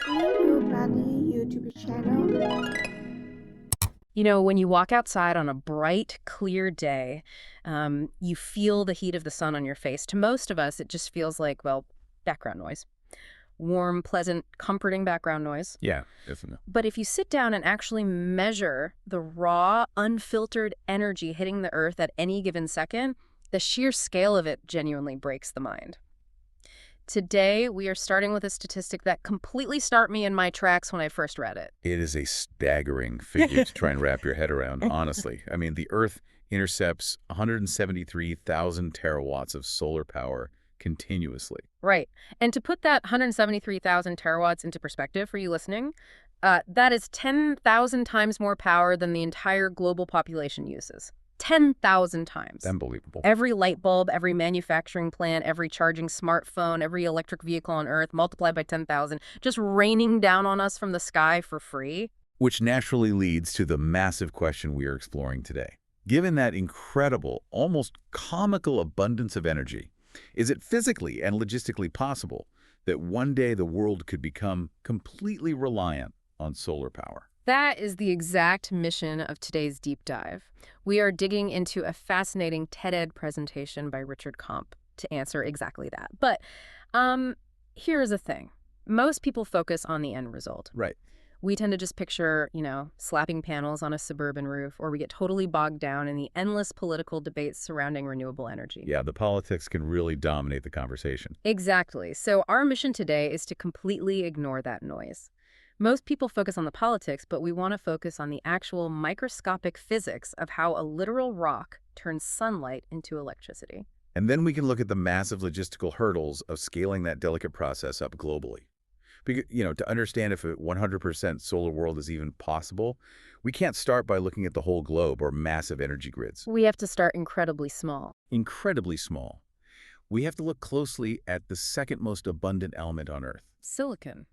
Hello, Bunny YouTube channel. You know, when you walk outside on a bright, clear day, you feel the heat of the sun on your face. To most of us, it just feels like, well, background noise. Warm, pleasant, comforting background noise. Yeah, definitely. But if you sit down and actually measure the raw, unfiltered energy hitting the earth at any given second, the sheer scale of it genuinely breaks the mind. Today, we are starting with a statistic that completely stopped me in my tracks when I first read it. It is a staggering figure to try and wrap your head around, honestly. I mean, the Earth intercepts 173,000 terawatts of solar power continuously. Right. And to put that 173,000 terawatts into perspective for you listening, that is 10,000 times more power than the entire global population uses. 10,000 times. Unbelievable. Every light bulb, every manufacturing plant, every charging smartphone, every electric vehicle on Earth multiplied by 10,000, just raining down on us from the sky for free. Which naturally leads to the massive question we are exploring today. Given that incredible, almost comical abundance of energy, is it physically and logistically possible that one day the world could become completely reliant on solar power? That is the exact mission of today's deep dive. We are digging into a fascinating TED-Ed presentation by Richard Comp to answer exactly that. But here's the thing. Most people focus on the end result. Right. We tend to just picture, slapping panels on a suburban roof, or we get totally bogged down in the endless political debates surrounding renewable energy. Yeah, the politics can really dominate the conversation. Exactly. So our mission today is to completely ignore that noise. Most people focus on the politics, but we want to focus on the actual microscopic physics of how a literal rock turns sunlight into electricity. And then we can look at the massive logistical hurdles of scaling that delicate process up globally. Because, to understand if a 100% solar world is even possible, we can't start by looking at the whole globe or massive energy grids. We have to start incredibly small. Incredibly small. We have to look closely at the second most abundant element on Earth. Silicon.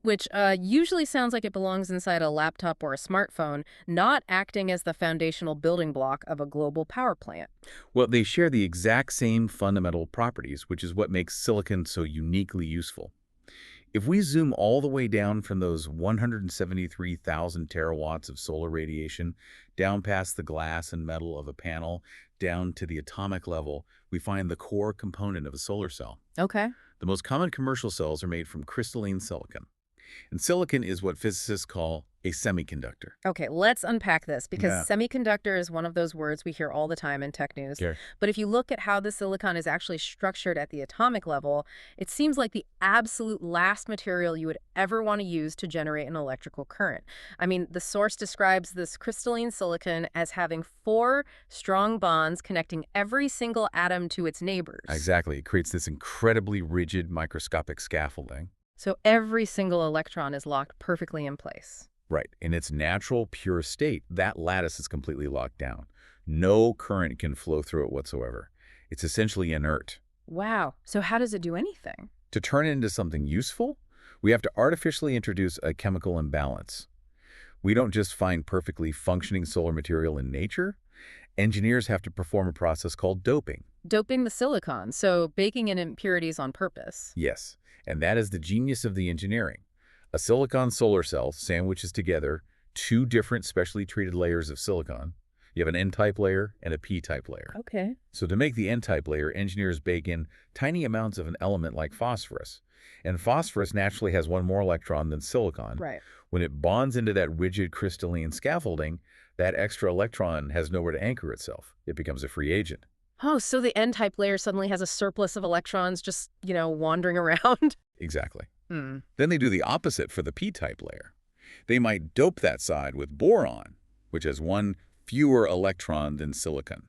Which usually sounds like it belongs inside a laptop or a smartphone, not acting as the foundational building block of a global power plant. Well, they share the exact same fundamental properties, which is what makes silicon so uniquely useful. If we zoom all the way down from those 173,000 terawatts of solar radiation, down past the glass and metal of a panel, down to the atomic level, we find the core component of a solar cell. Okay. The most common commercial cells are made from crystalline silicon. And silicon is what physicists call a semiconductor. Okay, let's unpack this because Yeah. semiconductor is one of those words we hear all the time in tech news. Sure. But if you look at how the silicon is actually structured at the atomic level, it seems like the absolute last material you would ever want to use to generate an electrical current. I mean, the source describes this crystalline silicon as having 4 strong bonds connecting every single atom to its neighbors. Exactly. It creates this incredibly rigid microscopic scaffolding. So every single electron is locked perfectly in place. Right. In its natural, pure state, that lattice is completely locked down. No current can flow through it whatsoever. It's essentially inert. Wow. So how does it do anything? To turn it into something useful, we have to artificially introduce a chemical imbalance. We don't just find perfectly functioning solar material in nature. Engineers have to perform a process called doping. Doping the silicon, so baking in impurities on purpose. Yes, and that is the genius of the engineering. A silicon solar cell sandwiches together 2 different specially treated layers of silicon. You have an N-type layer and a P-type layer. Okay. So to make the N-type layer, engineers bake in tiny amounts of an element like phosphorus. And phosphorus naturally has 1 more electron than silicon. Right. When it bonds into that rigid crystalline scaffolding, that extra electron has nowhere to anchor itself. It becomes a free agent. Oh, so the N-type layer suddenly has a surplus of electrons just, wandering around? Exactly. Hmm. Then they do the opposite for the P-type layer. They might dope that side with boron, which has 1 fewer electron than silicon.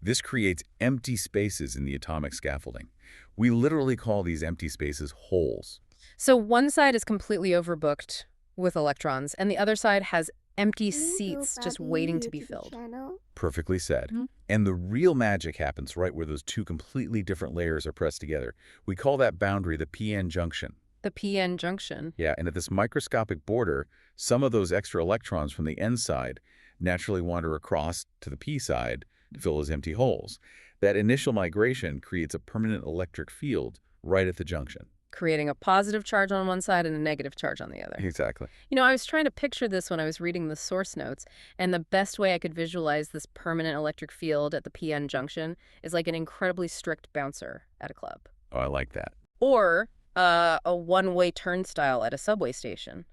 This creates empty spaces in the atomic scaffolding. We literally call these empty spaces holes. So one side is completely overbooked with electrons, and the other side has empty Hello, seats just Bunny waiting to be YouTube filled. channel. Perfectly said. Mhm. And the real magic happens right where those 2 completely different layers are pressed together. We call that boundary the p-n junction. The p-n junction. Yeah, and at this microscopic border, some of those extra electrons from the N side naturally wander across to the P side to fill those empty holes. That initial migration creates a permanent electric field right at the junction. creating a positive charge on one side and a negative charge on the other. Exactly. I was trying to picture this when I was reading the source notes, and the best way I could visualize this permanent electric field at the PN junction is like an incredibly strict bouncer at a club. Oh, I like that. Or a one-way turnstile at a subway station.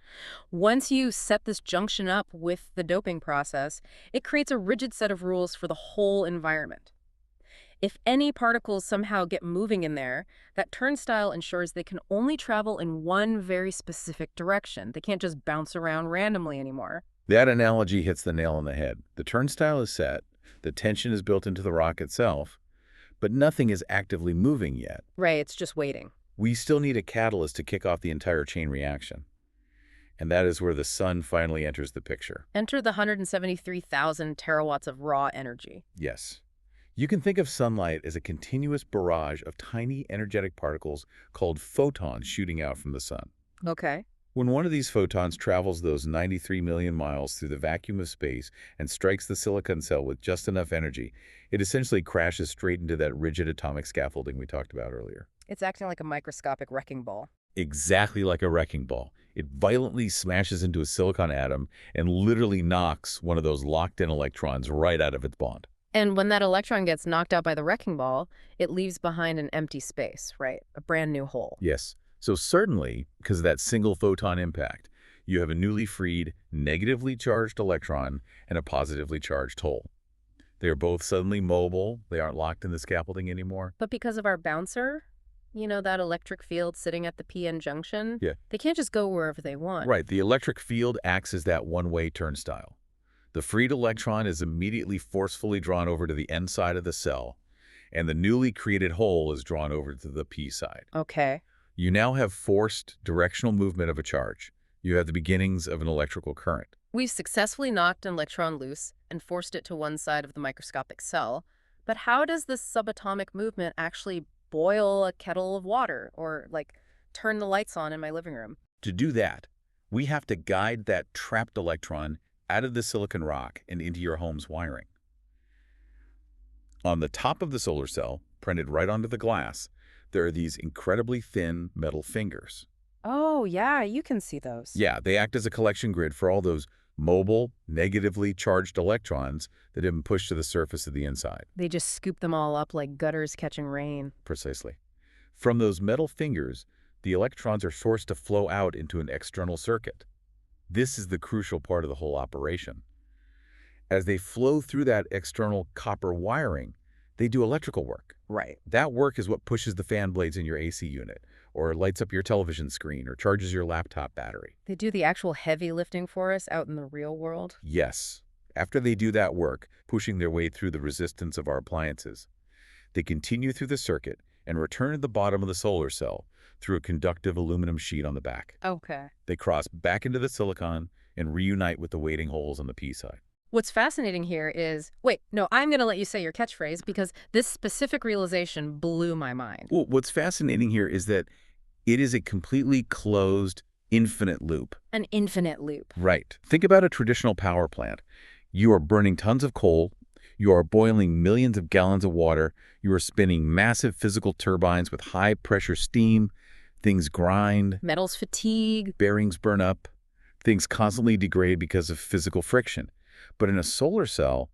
Once you set this junction up with the doping process, it creates a rigid set of rules for the whole environment. If any particles somehow get moving in there, that turnstile ensures they can only travel in one very specific direction. They can't just bounce around randomly anymore. That analogy hits the nail on the head. The turnstile is set, the tension is built into the rock itself, but nothing is actively moving yet. Right, it's just waiting. We still need a catalyst to kick off the entire chain reaction. And that is where the sun finally enters the picture. Enter the 173,000 terawatts of raw energy. Yes. You can think of sunlight as a continuous barrage of tiny energetic particles called photons shooting out from the sun. Okay. When one of these photons travels those 93 million miles through the vacuum of space and strikes the silicon cell with just enough energy, it essentially crashes straight into that rigid atomic scaffolding we talked about earlier. It's acting like a microscopic wrecking ball. Exactly like a wrecking ball. It violently smashes into a silicon atom and literally knocks one of those locked-in electrons right out of its bond. And when that electron gets knocked out by the wrecking ball, it leaves behind an empty space, right? A brand new hole. Yes. So certainly, because of that single photon impact, you have a newly freed, negatively charged electron and a positively charged hole. They are both suddenly mobile. They aren't locked in the scaffolding anymore. But because of our bouncer, that electric field sitting at the PN junction, Yeah. they can't just go wherever they want. Right. The electric field acts as that one-way turnstile. The freed electron is immediately forcefully drawn over to the N side of the cell, and the newly created hole is drawn over to the P side. Okay. You now have forced directional movement of a charge. You have the beginnings of an electrical current. We've successfully knocked an electron loose and forced it to one side of the microscopic cell. But how does this subatomic movement actually boil a kettle of water or, turn the lights on in my living room? To do that, we have to guide that trapped electron out of the silicon rock and into your home's wiring. On the top of the solar cell, printed right onto the glass, there are these incredibly thin metal fingers. Oh, yeah, you can see those. Yeah, they act as a collection grid for all those mobile, negatively charged electrons that have been pushed to the surface of the inside. They just scoop them all up like gutters catching rain. Precisely. From those metal fingers, the electrons are forced to flow out into an external circuit. This is the crucial part of the whole operation. As they flow through that external copper wiring, they do electrical work. Right. That work is what pushes the fan blades in your AC unit, or lights up your television screen, or charges your laptop battery. They do the actual heavy lifting for us out in the real world? Yes. After they do that work, pushing their way through the resistance of our appliances, they continue through the circuit and return to the bottom of the solar cell through a conductive aluminum sheet on the back. Okay. They cross back into the silicon and reunite with the waiting holes on the P side. What's fascinating here is, wait, no, I'm going to let you say your catchphrase because this specific realization blew my mind. Well, what's fascinating here is that it is a completely closed, infinite loop. An infinite loop. Right. Think about a traditional power plant. You are burning tons of coal. You are boiling millions of gallons of water. You are spinning massive physical turbines with high-pressure steam. Things grind. Metals fatigue. Bearings burn up. Things constantly degrade because of physical friction. But in a solar cell,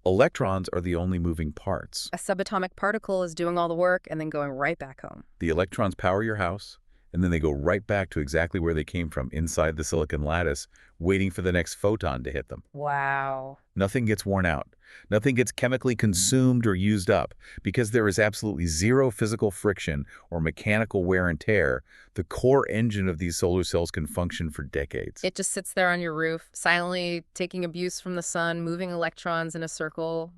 electrons are the only moving parts. A subatomic particle is doing all the work and then going right back home. The electrons power your house, and then they go right back to exactly where they came from, inside the silicon lattice, waiting for the next photon to hit them. Wow. Nothing gets worn out. Nothing gets chemically consumed or used up. Because there is absolutely zero physical friction or mechanical wear and tear, the core engine of these solar cells can function for decades. It just sits there on your roof, silently taking abuse from the sun, moving electrons in a circle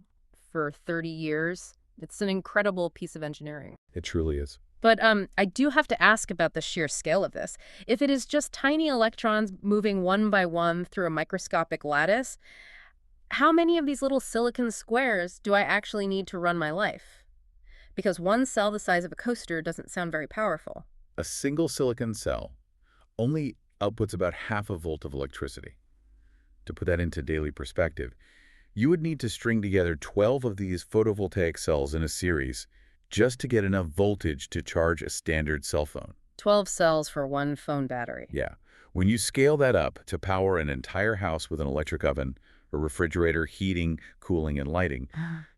for 30 years. It's an incredible piece of engineering. It truly is. But I do have to ask about the sheer scale of this. If it is just tiny electrons moving one by one through a microscopic lattice, how many of these little silicon squares do I actually need to run my life? Because one cell the size of a coaster doesn't sound very powerful. A single silicon cell only outputs about half a volt of electricity. To put that into daily perspective, you would need to string together 12 of these photovoltaic cells in a series just to get enough voltage to charge a standard cell phone. 12 cells for one phone battery. Yeah. When you scale that up to power an entire house with an electric oven, a refrigerator, heating, cooling, and lighting,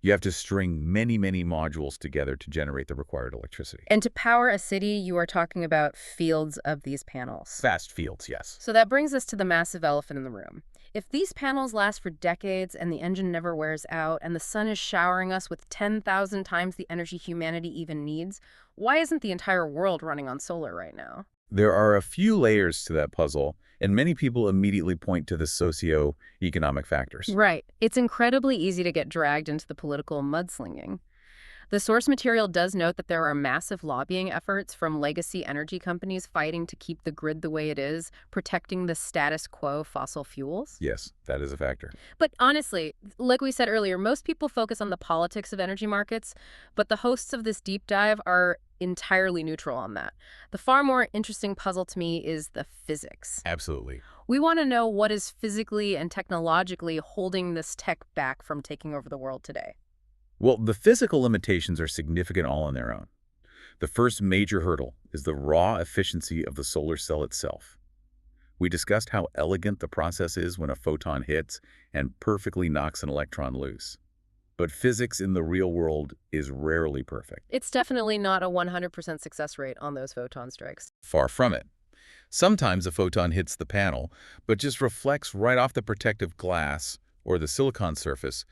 you have to string many, many modules together to generate the required electricity. And to power a city, you are talking about fields of these panels. Vast fields, yes. So that brings us to the massive elephant in the room. If these panels last for decades and the engine never wears out and the sun is showering us with 10,000 times the energy humanity even needs, why isn't the entire world running on solar right now? There are a few layers to that puzzle, and many people immediately point to the socio-economic factors. Right. It's incredibly easy to get dragged into the political mudslinging. The source material does note that there are massive lobbying efforts from legacy energy companies fighting to keep the grid the way it is, protecting the status quo fossil fuels. Yes, that is a factor. But honestly, like we said earlier, most people focus on the politics of energy markets, but the hosts of this deep dive are entirely neutral on that. The far more interesting puzzle to me is the physics. Absolutely. We want to know what is physically and technologically holding this tech back from taking over the world today. Well, the physical limitations are significant all on their own. The first major hurdle is the raw efficiency of the solar cell itself. We discussed how elegant the process is when a photon hits and perfectly knocks an electron loose. But physics in the real world is rarely perfect. It's definitely not a 100% success rate on those photon strikes. Far from it. Sometimes a photon hits the panel, but just reflects right off the protective glass or the silicon surface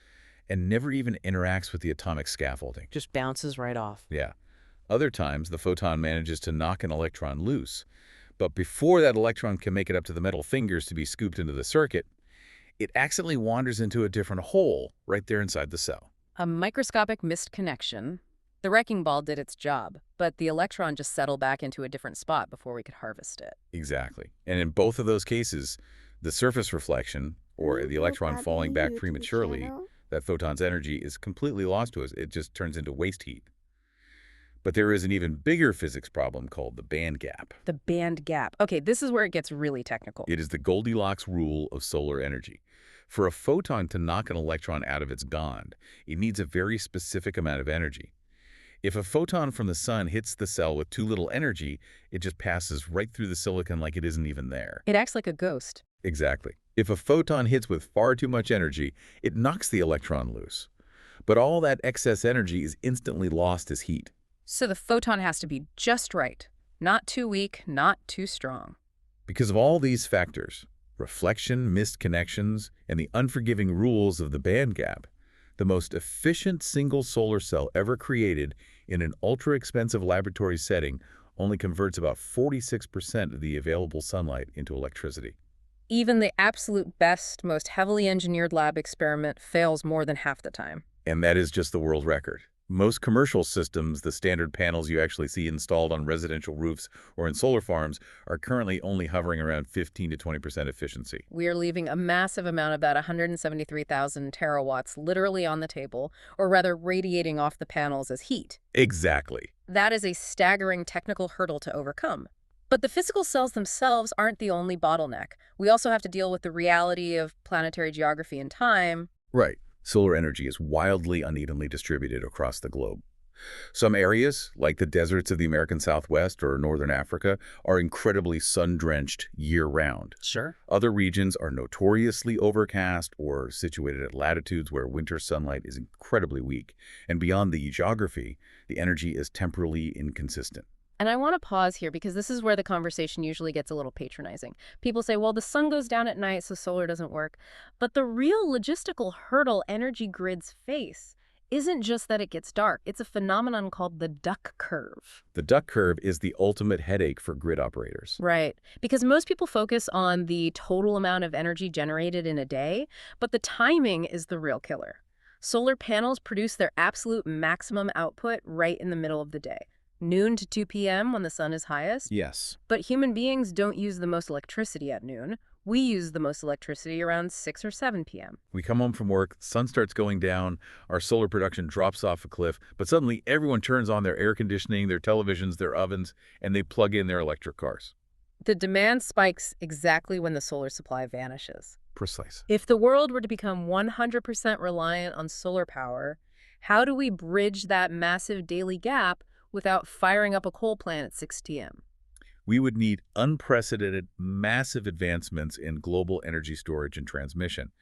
and never even interacts with the atomic scaffolding. Just bounces right off. Yeah. Other times, the photon manages to knock an electron loose, but before that electron can make it up to the metal fingers to be scooped into the circuit, it accidentally wanders into a different hole right there inside the cell. A microscopic missed connection. The wrecking ball did its job, but the electron just settled back into a different spot before we could harvest it. Exactly. And in both of those cases, the surface reflection, or the electron falling back prematurely, that photon's energy is completely lost to us. It just turns into waste heat. But there is an even bigger physics problem called the band gap. The band gap. Okay, this is where it gets really technical. It is the Goldilocks rule of solar energy. For a photon to knock an electron out of its bond, it needs a very specific amount of energy. If a photon from the sun hits the cell with too little energy, it just passes right through the silicon like it isn't even there. It acts like a ghost. Exactly. If a photon hits with far too much energy, it knocks the electron loose. But all that excess energy is instantly lost as heat. So the photon has to be just right. Not too weak, not too strong. Because of all these factors, reflection, missed connections, and the unforgiving rules of the band gap, the most efficient single solar cell ever created in an ultra-expensive laboratory setting only converts about 46% of the available sunlight into electricity. Even the absolute best, most heavily engineered lab experiment fails more than half the time. And that is just the world record. Most commercial systems, the standard panels you actually see installed on residential roofs or in solar farms, are currently only hovering around 15 to 20% efficiency. We are leaving a massive amount of that 173,000 terawatts literally on the table, or rather radiating off the panels as heat. Exactly. That is a staggering technical hurdle to overcome. But the physical cells themselves aren't the only bottleneck. We also have to deal with the reality of planetary geography and time. Right. Solar energy is wildly unevenly distributed across the globe. Some areas, like the deserts of the American Southwest or Northern Africa, are incredibly sun-drenched year-round. Sure. Other regions are notoriously overcast or situated at latitudes where winter sunlight is incredibly weak. And beyond the geography, the energy is temporally inconsistent. And I want to pause here because this is where the conversation usually gets a little patronizing. People say, well, the sun goes down at night, so solar doesn't work. But the real logistical hurdle energy grids face isn't just that it gets dark. It's a phenomenon called the duck curve. The duck curve is the ultimate headache for grid operators. Right. Because most people focus on the total amount of energy generated in a day, but the timing is the real killer. Solar panels produce their absolute maximum output right in the middle of the day. Noon to 2 p.m. when the sun is highest. Yes. But human beings don't use the most electricity at noon. We use the most electricity around 6 or 7 p.m. We come home from work, the sun starts going down, our solar production drops off a cliff, but suddenly everyone turns on their air conditioning, their televisions, their ovens, and they plug in their electric cars. The demand spikes exactly when the solar supply vanishes. Precise. If the world were to become 100% reliant on solar power, how do we bridge that massive daily gap without firing up a coal plant at 6 p.m.? We would need unprecedented, massive advancements in global energy storage and transmission.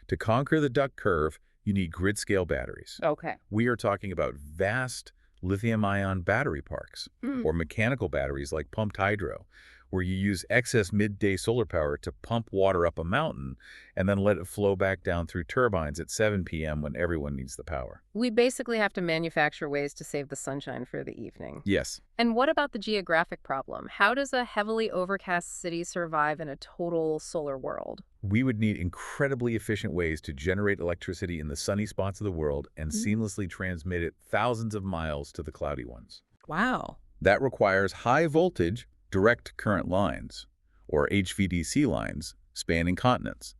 To conquer the duck curve, you need grid-scale batteries. Okay. We are talking about vast lithium-ion battery parks, Hmm. or mechanical batteries like pumped hydro, where you use excess midday solar power to pump water up a mountain and then let it flow back down through turbines at 7 p.m. when everyone needs the power. We basically have to manufacture ways to save the sunshine for the evening. Yes. And what about the geographic problem? How does a heavily overcast city survive in a total solar world? We would need incredibly efficient ways to generate electricity in the sunny spots of the world and seamlessly transmit it thousands of miles to the cloudy ones. Wow. That requires high-voltage, direct current lines, or HVDC lines, spanning continents.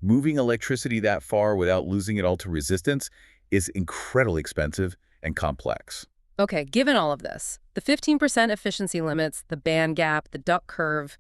Moving electricity that far without losing it all to resistance is incredibly expensive and complex. Okay, given all of this, the 15% efficiency limits, the band gap, the duck curve,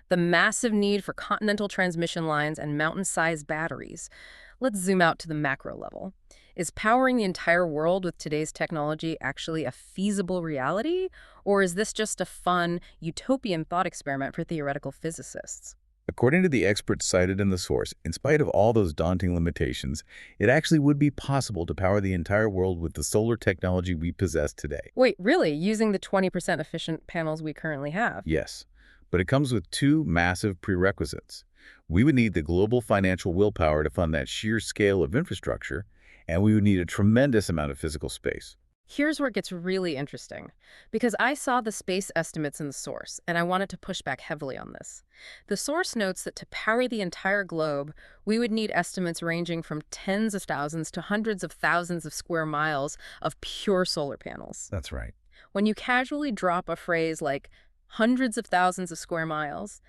the massive need for continental transmission lines and mountain-sized batteries, let's zoom out to the macro level. Is powering the entire world with today's technology actually a feasible reality? Or is this just a fun, utopian thought experiment for theoretical physicists? According to the experts cited in the source, in spite of all those daunting limitations, it actually would be possible to power the entire world with the solar technology we possess today. Wait, really? Using the 20% efficient panels we currently have? Yes, but it comes with two massive prerequisites. We would need the global financial willpower to fund that sheer scale of infrastructure, and we would need a tremendous amount of physical space. Here's where it gets really interesting, because I saw the space estimates in the source, and I wanted to push back heavily on this. The source notes that to power the entire globe, we would need estimates ranging from tens of thousands to hundreds of thousands of square miles of pure solar panels. That's right. When you casually drop a phrase like hundreds of thousands of square miles,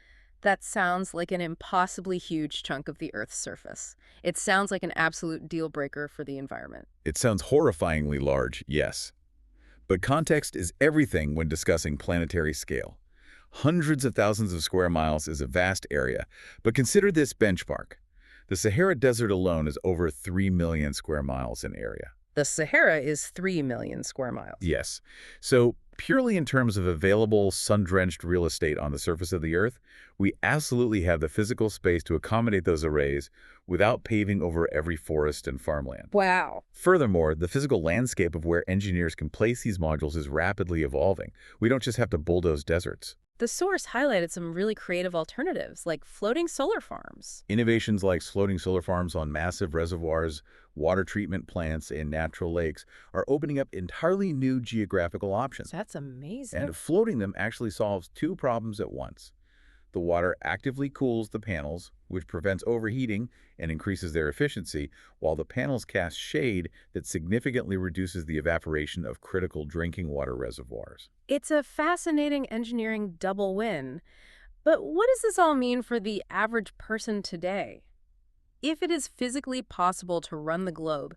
that sounds like an impossibly huge chunk of the Earth's surface. It sounds like an absolute deal breaker for the environment. It sounds horrifyingly large, yes. But context is everything when discussing planetary scale. Hundreds of thousands of square miles is a vast area, but consider this benchmark. The Sahara Desert alone is over 3 million square miles in area. The Sahara is 3 million square miles. Yes. So purely in terms of available sun-drenched real estate on the surface of the Earth, we absolutely have the physical space to accommodate those arrays without paving over every forest and farmland. Wow. Furthermore, the physical landscape of where engineers can place these modules is rapidly evolving. We don't just have to bulldoze deserts. The source highlighted some really creative alternatives, like floating solar farms. Innovations like floating solar farms on massive reservoirs, water treatment plants, and natural lakes are opening up entirely new geographical options. That's amazing. And floating them actually solves two problems at once. The water actively cools the panels, which prevents overheating and increases their efficiency, while the panels cast shade that significantly reduces the evaporation of critical drinking water reservoirs. It's a fascinating engineering double win. But what does this all mean for the average person today? If it is physically possible to run the globe,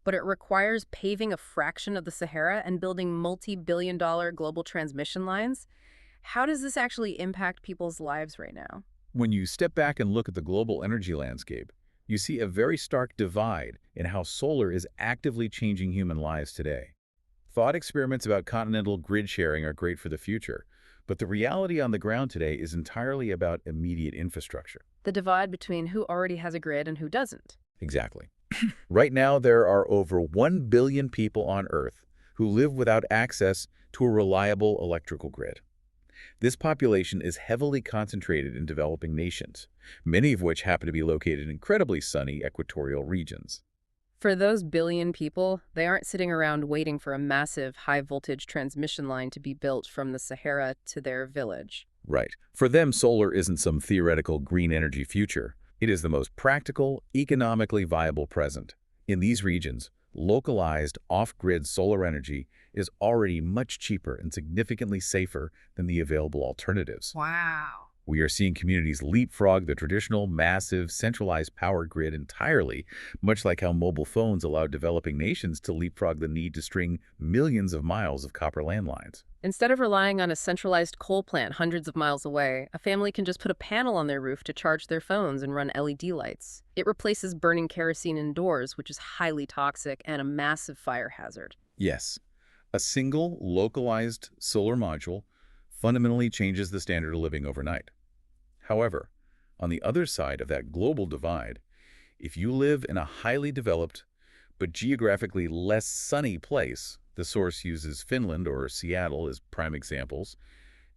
but it requires paving a fraction of the Sahara and building multi-billion-dollar global transmission lines, how does this actually impact people's lives right now? When you step back and look at the global energy landscape, you see a very stark divide in how solar is actively changing human lives today. Thought experiments about continental grid sharing are great for the future, but the reality on the ground today is entirely about immediate infrastructure. The divide between who already has a grid and who doesn't. Exactly. Right now, there are over 1 billion people on Earth who live without access to a reliable electrical grid. This population is heavily concentrated in developing nations, many of which happen to be located in incredibly sunny equatorial regions. For those billion people, they aren't sitting around waiting for a massive high-voltage transmission line to be built from the Sahara to their village. Right. For them, solar isn't some theoretical green energy future. It is the most practical, economically viable present. In these regions, localized, off-grid solar energy is already much cheaper and significantly safer than the available alternatives. Wow. We are seeing communities leapfrog the traditional, massive, centralized power grid entirely, much like how mobile phones allowed developing nations to leapfrog the need to string millions of miles of copper landlines. Instead of relying on a centralized coal plant hundreds of miles away, a family can just put a panel on their roof to charge their phones and run LED lights. It replaces burning kerosene indoors, which is highly toxic and a massive fire hazard. Yes, a single, localized solar module fundamentally changes the standard of living overnight. However, on the other side of that global divide, if you live in a highly developed but geographically less sunny place, the source uses Finland or Seattle as prime examples,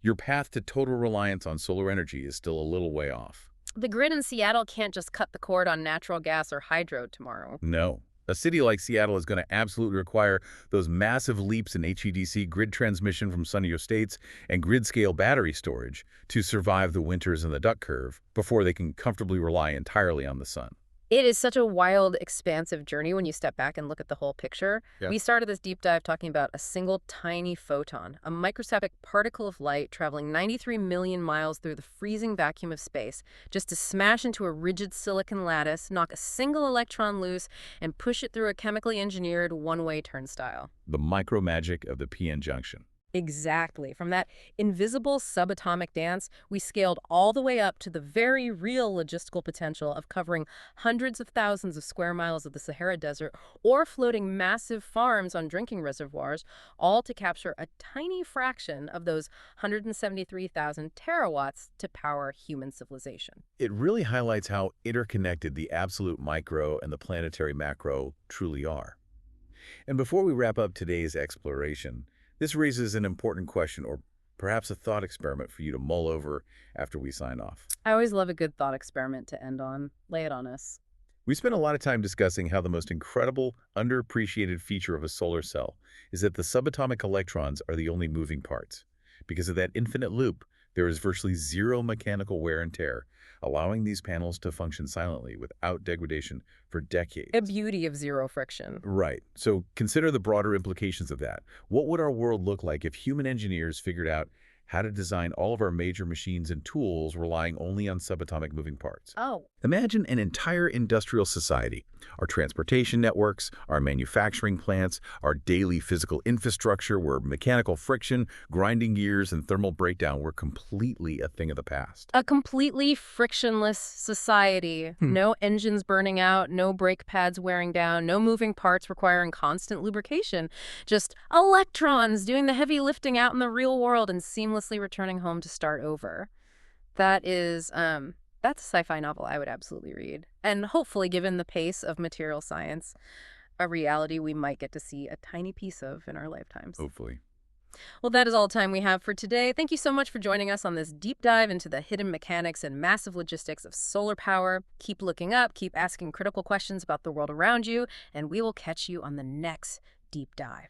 your path to total reliance on solar energy is still a little way off. The grid in Seattle can't just cut the cord on natural gas or hydro tomorrow. No. A city like Seattle is going to absolutely require those massive leaps in HVDC grid transmission from sunnier states and grid-scale battery storage to survive the winters and the duck curve before they can comfortably rely entirely on the sun. It is such a wild, expansive journey when you step back and look at the whole picture. Yeah. We started this deep dive talking about a single tiny photon, a microscopic particle of light traveling 93 million miles through the freezing vacuum of space, just to smash into a rigid silicon lattice, knock a single electron loose, and push it through a chemically engineered one-way turnstile. The micro magic of the p-n junction. Exactly. From that invisible subatomic dance, we scaled all the way up to the very real logistical potential of covering hundreds of thousands of square miles of the Sahara Desert or floating massive farms on drinking reservoirs, all to capture a tiny fraction of those 173,000 terawatts to power human civilization. It really highlights how interconnected the absolute micro and the planetary macro truly are. And before we wrap up today's exploration, this raises an important question, or perhaps a thought experiment for you to mull over after we sign off. I always love a good thought experiment to end on. Lay it on us. We spent a lot of time discussing how the most incredible, underappreciated feature of a solar cell is that the subatomic electrons are the only moving parts. Because of that infinite loop, there is virtually zero mechanical wear and tear, allowing these panels to function silently without degradation for decades. A beauty of zero friction. Right. So consider the broader implications of that. What would our world look like if human engineers figured out how to design all of our major machines and tools relying only on subatomic moving parts? Oh. Imagine an entire industrial society. Our transportation networks, our manufacturing plants, our daily physical infrastructure where mechanical friction, grinding gears, and thermal breakdown were completely a thing of the past. A completely frictionless society. No engines burning out, no brake pads wearing down, no moving parts requiring constant lubrication. Just electrons doing the heavy lifting out in the real world and seamlessly returning home to start over. That's a sci-fi novel I would absolutely read. And hopefully, given the pace of material science, a reality we might get to see a tiny piece of in our lifetimes. Hopefully. Well, that is all the time we have for today. Thank you so much for joining us on this deep dive into the hidden mechanics and massive logistics of solar power. Keep looking up, keep asking critical questions about the world around you, and we will catch you on the next deep dive.